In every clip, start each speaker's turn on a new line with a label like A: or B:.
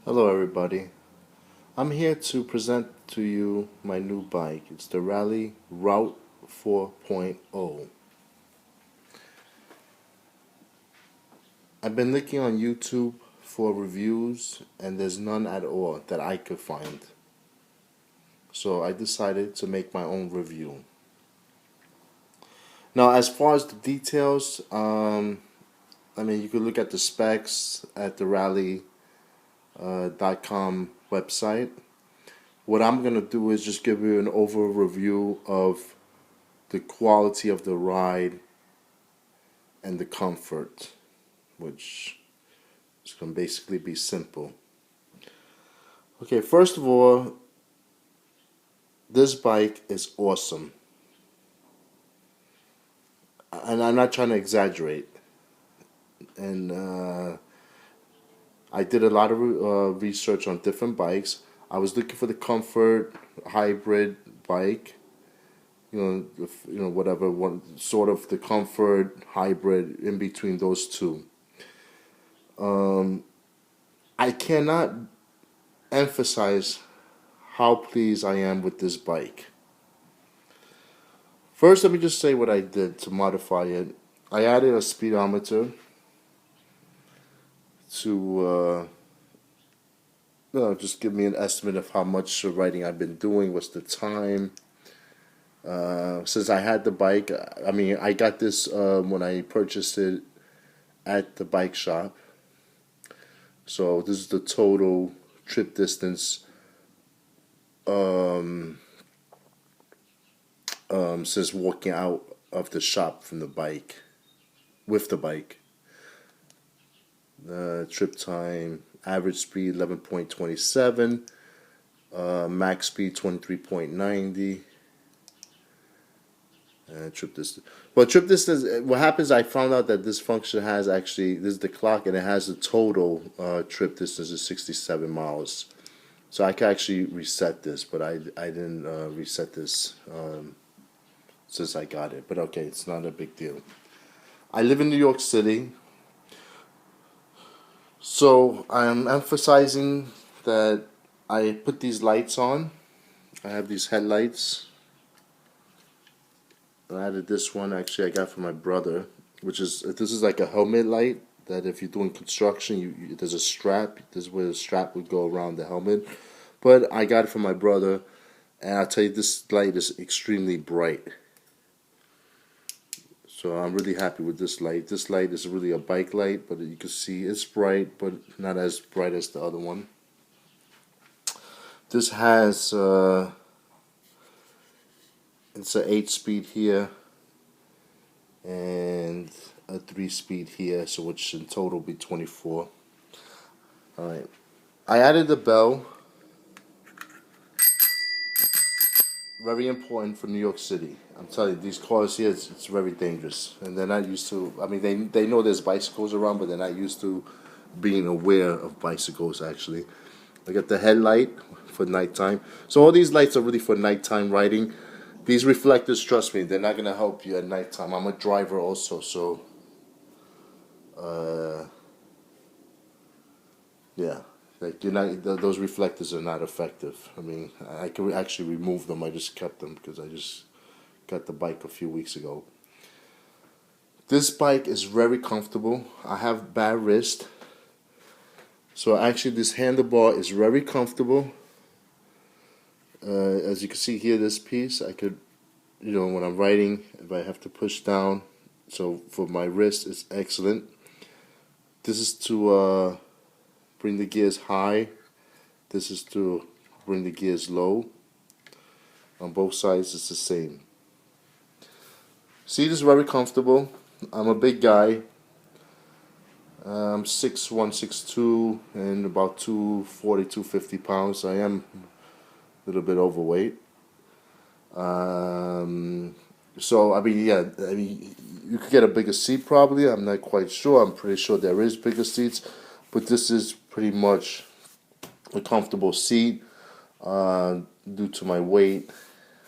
A: Hello everybody. I'm here to present to you my new bike. It's the Raleigh Route 4.0. I've been looking on YouTube for reviews and there's none at all that I could find. So I decided to make my own review. Now as far as the details, you could look at the specs at the Raleigh.com website. What I'm going to do is just give you an overview of the quality of the ride and the comfort, which is going to basically be simple. Okay, first of all, this bike is awesome. And I'm not trying to exaggerate. And I did a lot of research on different bikes. I was looking for the comfort hybrid bike, whatever one sort of the comfort hybrid in between those two. I cannot emphasize how pleased I am with this bike. First, let me just say what I did to modify it. I added a speedometer to just give me an estimate of how much riding I've been doing, what's the time. Since I had the bike, I got this when I purchased it at the bike shop. So this is the total trip distance since walking out of the shop from the bike, with the bike. Trip time, average speed 11.27, max speed 23.90. Trip distance. Well, trip distance. What happens? I found out that this function has this is the clock, and it has the total trip distance is 67 miles. So I can actually reset this, but I didn't reset this since I got it. But okay, it's not a big deal. I live in New York City. So I'm emphasizing that I put these lights on. I have these headlights. I added this one, actually I got from my brother, this is like a helmet light that if you're doing construction, there's a strap. This is where the strap would go around the helmet. But I got it from my brother, and I'll tell you, this light is extremely bright. So I'm really happy with this light. This light is really a bike light, but you can see it's bright, but not as bright as the other one. This has it's an 8-speed here and a 3-speed here, so which in total will be 24. Alright. I added the bell. Very important for New York City. I'm telling you, these cars here, it's very dangerous. And they're not used to, they know there's bicycles around, but they're not used to being aware of bicycles, actually. I got the headlight for nighttime. So all these lights are really for nighttime riding. These reflectors, trust me, they're not going to help you at nighttime. I'm a driver also, so yeah. Like those reflectors are not effective. I can actually remove them. I just kept them because I just got the bike a few weeks ago. This bike is very comfortable. I have bad wrist, so actually this handlebar is very comfortable. As you can see here, this piece, I could, when I'm riding, if I have to push down, so for my wrist, it's excellent. This is to bring the gears high. This is to bring the gears low. On both sides, it's the same. Seat is very comfortable. I'm a big guy. I'm 6'1", 6'2", and about 240, 250 pounds. I am a little bit overweight. You could get a bigger seat probably. I'm not quite sure. I'm pretty sure there is bigger seats, but this is pretty much a comfortable seat due to my weight.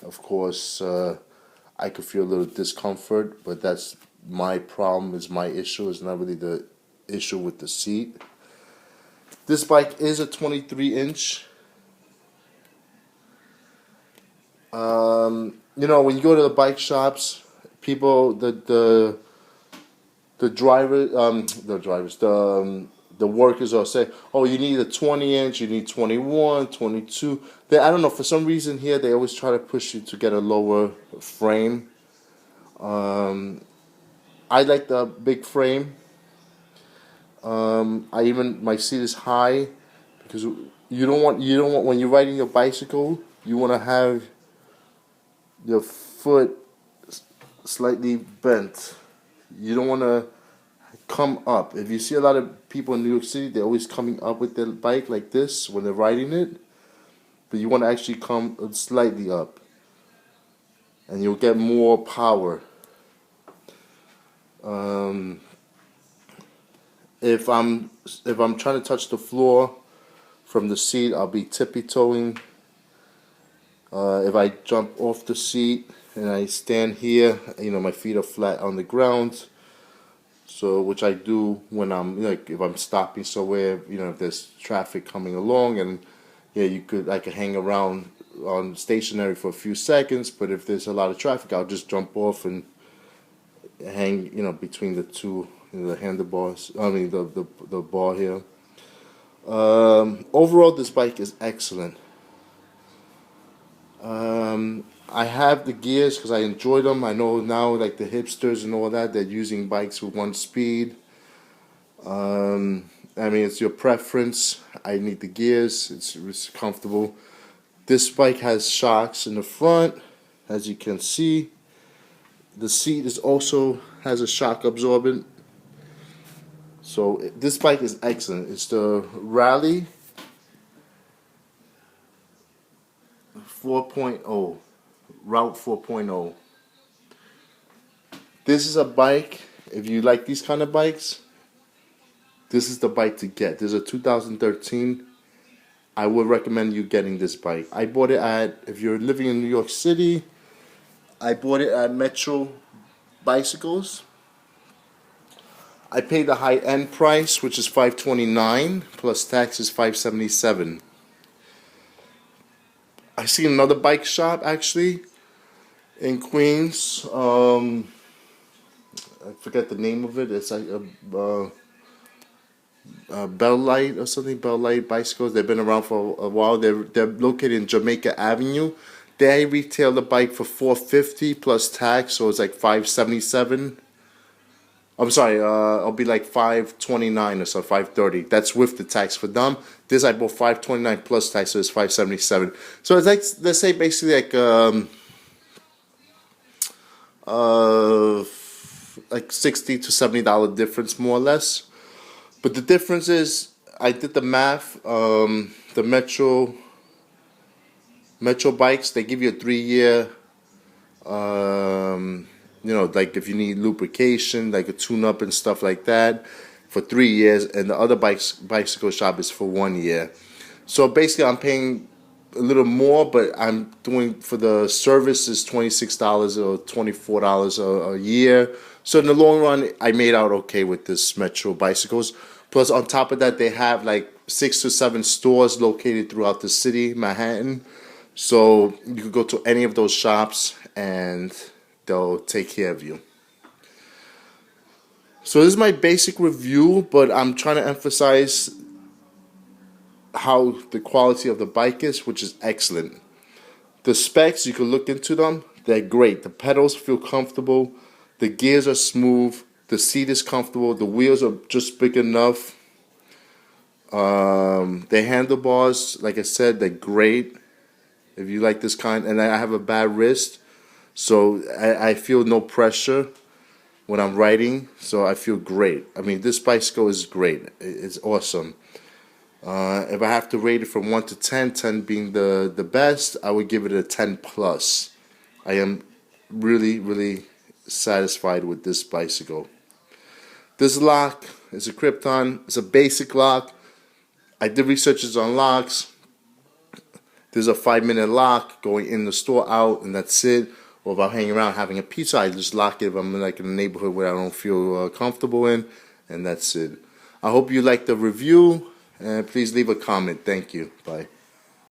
A: Of course, I could feel a little discomfort, but that's my problem, is my issue. It's not really the issue with the seat. This bike is a 23-inch. You know, when you go to the bike shops, people, the driver, the workers will say, "Oh, you need a 20-inch, you need 21, 22." I don't know, for some reason here they always try to push you to get a lower frame. I like the big frame. My seat is high because you don't want when you're riding your bicycle, you want to have your foot slightly bent. You don't want to come up. If you see a lot of people in New York City, they're always coming up with their bike like this when they're riding it. But you want to actually come slightly up, and you'll get more power. If I'm trying to touch the floor from the seat, I'll be tippy-toeing. If I jump off the seat and I stand here, you know, my feet are flat on the ground. So, which I do when I'm, like, if I'm stopping somewhere, you know, if there's traffic coming along, and yeah, I could hang around on stationary for a few seconds. But if there's a lot of traffic, I'll just jump off and hang, you know, between the two, you know, the handlebars. I mean, the bar here. Overall, this bike is excellent. I have the gears because I enjoy them. I know now, like the hipsters and all that, they're using bikes with one speed. I mean, it's your preference. I need the gears. It's comfortable. This bike has shocks in the front, as you can see. The seat also has a shock absorbent. So this bike is excellent. It's the Raleigh 4.0, Route 4.0. This is a bike, if you like these kind of bikes, this is the bike to get. This is a 2013. I would recommend you getting this bike. I bought it if you're living in New York City, I bought it at Metro Bicycles. I paid the high-end price, which is $529, plus tax is $577. I see another bike shop actually in Queens. I forget the name of it. It's like a Bell Light or something. Bell Light Bicycles. They've been around for a while. They're located in Jamaica Avenue. They retail the bike for $450 plus tax, so it's like $577. I'm sorry, it'll be like $529 or so, $530. That's with the tax for them. This I bought $529 plus tax, so it's $577. So it's like, let's say basically like $60 to $70 difference, more or less. But the difference is, I did the math. The Metro bikes, they give you a 3-year. You know, like if you need lubrication, like a tune-up and stuff like that, for 3 years, and the other bicycle shop is for 1 year. So basically, I'm paying a little more, but I'm doing for the service is $26 or $24 a year. So in the long run, I made out okay with this Metro Bicycles. Plus, on top of that, they have like 6 to 7 stores located throughout the city, Manhattan. So you could go to any of those shops and they'll take care of you. So this is my basic review, but I'm trying to emphasize how the quality of the bike is, which is excellent. The specs, you can look into them. They're great. The pedals feel comfortable. The gears are smooth. The seat is comfortable. The wheels are just big enough. The handlebars, like I said, they're great. If you like this kind, and I have a bad wrist, so I feel no pressure when I'm riding, so I feel great. I mean, this bicycle is great. It's awesome. If I have to rate it from 1 to 10, 10 being the best, I would give it a 10 plus. I am really, really satisfied with this bicycle. This lock is a Krypton. It's a basic lock. I did researches on locks. There's a 5-minute lock going in the store, out, and that's it. Or if I'm hanging around having a pizza, I just lock it if I'm like in a neighborhood where I don't feel comfortable in, and that's it. I hope you liked the review. And please leave a comment. Thank you. Bye.